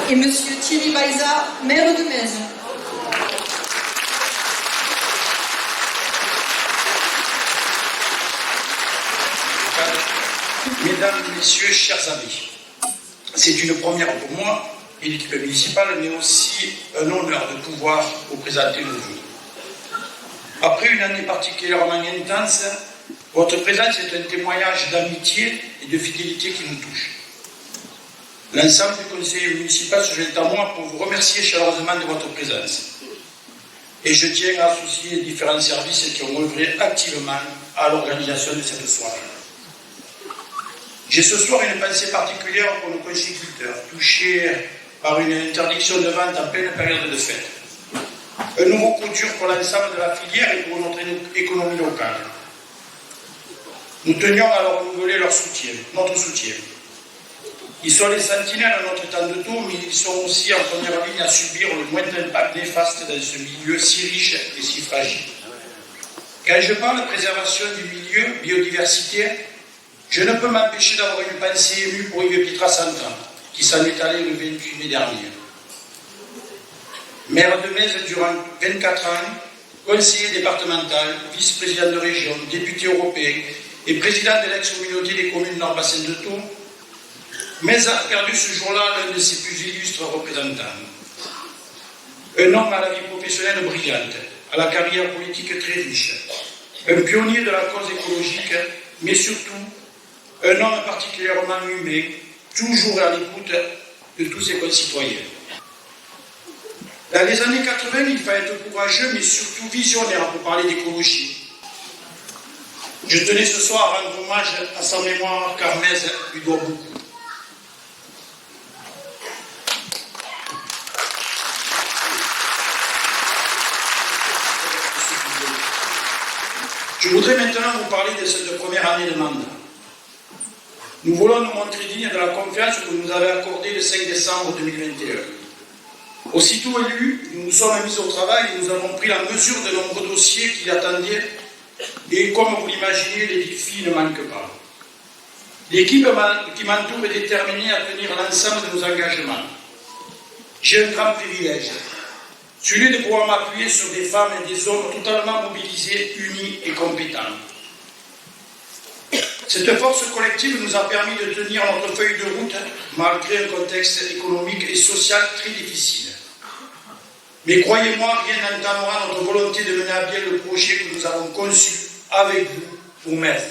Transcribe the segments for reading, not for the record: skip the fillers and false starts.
Et Monsieur Thierry Baïza, maire de Metz. Mesdames, Messieurs, chers amis, c'est une première pour moi et l'équipe municipale, mais aussi un honneur de pouvoir vous présenter nos vœux. Après une année particulièrement intense, votre présence est un témoignage d'amitié et de fidélité qui nous touche. L'ensemble du conseil municipal se joint à moi pour vous remercier chaleureusement de votre présence. Et je tiens à associer les différents services qui ont œuvré activement à l'organisation de cette soirée. J'ai ce soir une pensée particulière pour nos conchiculteurs, touchés par une interdiction de vente en pleine période de fête. Un nouveau coup dur pour l'ensemble de la filière et pour notre économie locale. Nous tenions à leur renouveler leur soutien, notre soutien. Ils sont les sentinelles de notre temps de tour, mais ils sont aussi en première ligne à subir le moindre impact néfaste dans ce milieu si riche et si fragile. Quand je parle de préservation du milieu, biodiversité, je ne peux m'empêcher d'avoir une pensée émue pour Yves Pietra Santran, qui s'en est allé le 28 mai dernier. Maire de Metz durant 24 ans, conseiller départemental, vice-président de région, député européen et président de l'ex-communauté des communes Nord-Bassin de Tours, Metz a perdu ce jour-là l'un de ses plus illustres représentants. Un homme à la vie professionnelle brillante, à la carrière politique très riche, un pionnier de la cause écologique, mais surtout un homme particulièrement humain, toujours à l'écoute de tous ses concitoyens. Dans les années 80, il fallait être courageux, mais surtout visionnaire pour parler d'écologie. Je tenais ce soir à rendre hommage à sa mémoire, car Metz lui doit beaucoup. Je voudrais maintenant vous parler de cette première année de mandat. Nous voulons nous montrer dignes de la confiance que vous nous avez accordée le 5 décembre 2021. Aussitôt élus, nous nous sommes mis au travail et nous avons pris la mesure de nombreux dossiers qui attendaient et comme vous l'imaginez, les défis ne manquent pas. L'équipe qui m'entoure est déterminée à tenir l'ensemble de nos engagements. J'ai un grand privilège, celui de pouvoir m'appuyer sur des femmes et des hommes totalement mobilisés, unis et compétents. Cette force collective nous a permis de tenir notre feuille de route malgré un contexte économique et social très difficile. Mais croyez-moi, rien n'entamera notre volonté de mener à bien le projet que nous avons conçu avec vous pour Metz.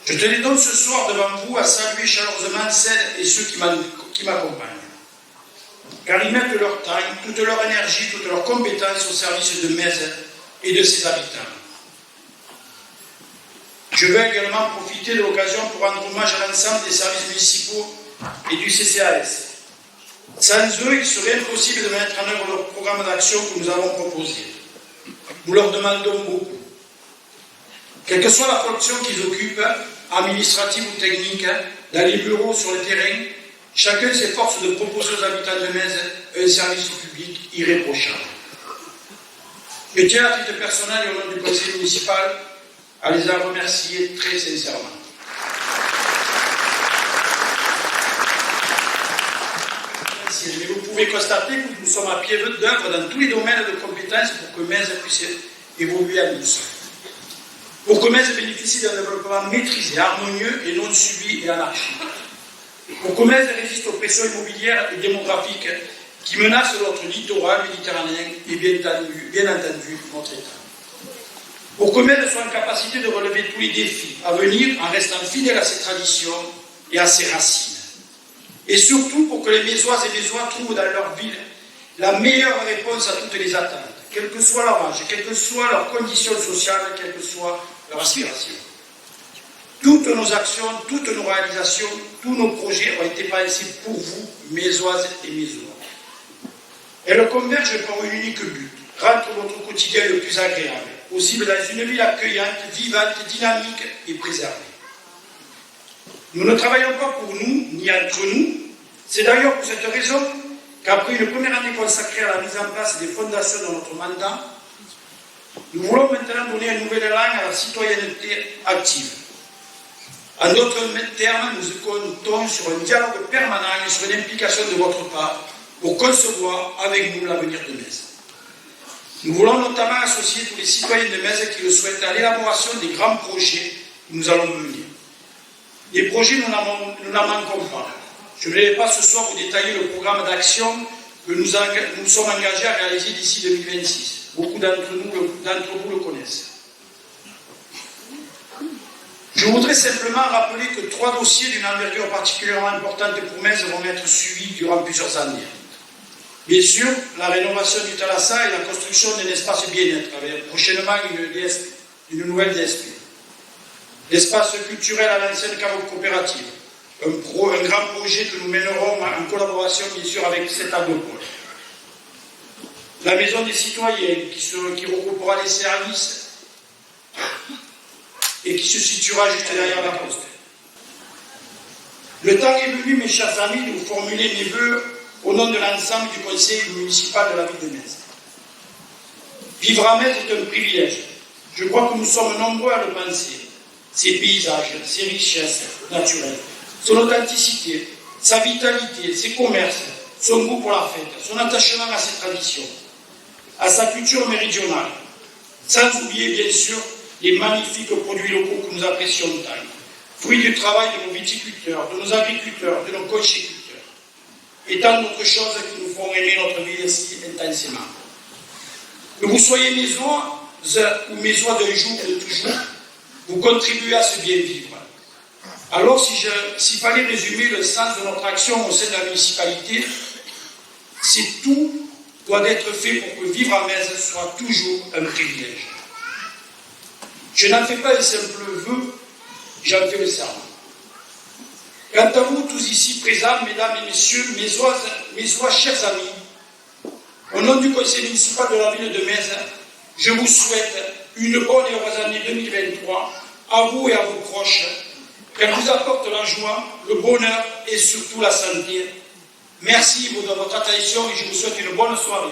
Je tenais donc ce soir devant vous à saluer chaleureusement celles et ceux qui m'accompagnent. Car ils mettent leur temps, toute leur énergie, toutes leurs compétences au service de Metz et de ses habitants. Je veux également profiter de l'occasion pour rendre hommage à l'ensemble des services municipaux et du CCAS. Sans eux, il serait impossible de mettre en œuvre le programme d'action que nous avons proposé. Nous leur demandons beaucoup. Quelle que soit la fonction qu'ils occupent, administrative ou technique, dans les bureaux, sur le terrain, chacun s'efforce de proposer aux habitants de Metz un service public irréprochable. Je tiens à titre personnel et au nom du conseil municipal à les en remercier très sincèrement. Mais vous pouvez constater que nous sommes à pied d'œuvre dans tous les domaines de compétences pour que Metz puisse évoluer à nous. Pour que Metz bénéficie d'un développement maîtrisé, harmonieux et non subi et anarchique. Pour que Metz résiste aux pressions immobilières et démographiques qui menacent notre littoral méditerranéen et bien entendu notre État. Pour que Metz soit en capacité de relever tous les défis à venir en restant fidèle à ses traditions et à ses racines. Et surtout pour que les Mésoises et Mésois trouvent dans leur ville la meilleure réponse à toutes les attentes, quel que soit leur âge, quelles que soient leurs conditions sociales, quelle que soit leur aspiration. Toutes nos actions, toutes nos réalisations, tous nos projets ont été pensés pour vous, Mésoises et Mésois. Elles convergent pour un unique but, rendre votre quotidien le plus agréable, possible dans une ville accueillante, vivante, dynamique et préservée. Nous ne travaillons pas pour nous, ni entre nous. C'est d'ailleurs pour cette raison qu'après une première année consacrée à la mise en place des fondations de notre mandat, nous voulons maintenant donner un nouvel élan à la citoyenneté active. En d'autres termes, nous comptons sur un dialogue permanent et sur une implication de votre part pour concevoir avec nous l'avenir de Metz. Nous voulons notamment associer tous les citoyens de Metz qui le souhaitent à l'élaboration des grands projets que nous allons mener. Les projets, nous n'en manquons pas. Je ne vais pas ce soir vous détailler le programme d'action que nous sommes engagés à réaliser d'ici 2026. Beaucoup d'entre vous le connaissent. Je voudrais simplement rappeler que 3 dossiers d'une envergure particulièrement importante pour Metz vont être suivis durant plusieurs années. Bien sûr, la rénovation du Thalassa et la construction d'un espace bien-être, avec prochainement une nouvelle DSP. L'espace culturel à l'ancienne cave coopérative, un grand projet que nous mènerons en collaboration bien sûr avec cet agropole. La maison des citoyens qui regroupera les services et qui se situera juste derrière la poste. Le temps est venu, mes chers amis, de vous formuler mes vœux au nom de l'ensemble du conseil municipal de la ville de Metz. Vivre à Metz est un privilège. Je crois que nous sommes nombreux à le penser. Ses paysages, ses richesses naturelles, son authenticité, sa vitalité, ses commerces, son goût pour la fête, son attachement à ses traditions, à sa culture méridionale, sans oublier bien sûr les magnifiques produits locaux que nous apprécions tant, fruits du travail de nos viticulteurs, de nos agriculteurs, de nos conchyliculteurs, et tant d'autres choses qui nous font aimer notre ville si intensément. Que vous soyez mésois ou mésois d'un jour ou de toujours, vous contribuez à ce bien-vivre. Alors, s'il fallait résumer le sens de notre action au sein de la municipalité, c'est tout doit être fait pour que vivre à Metz soit toujours un privilège. Je n'en fais pas un simple vœu, j'en fais le serment. Quant à vous, tous ici présents, mesdames et messieurs, mes chers amis, au nom du conseil municipal de la ville de Metz, je vous souhaite une bonne et heureuse année 2023 à vous et à vos proches, qu'elle vous apporte la joie, le bonheur et surtout la santé. Merci de votre attention et je vous souhaite une bonne soirée.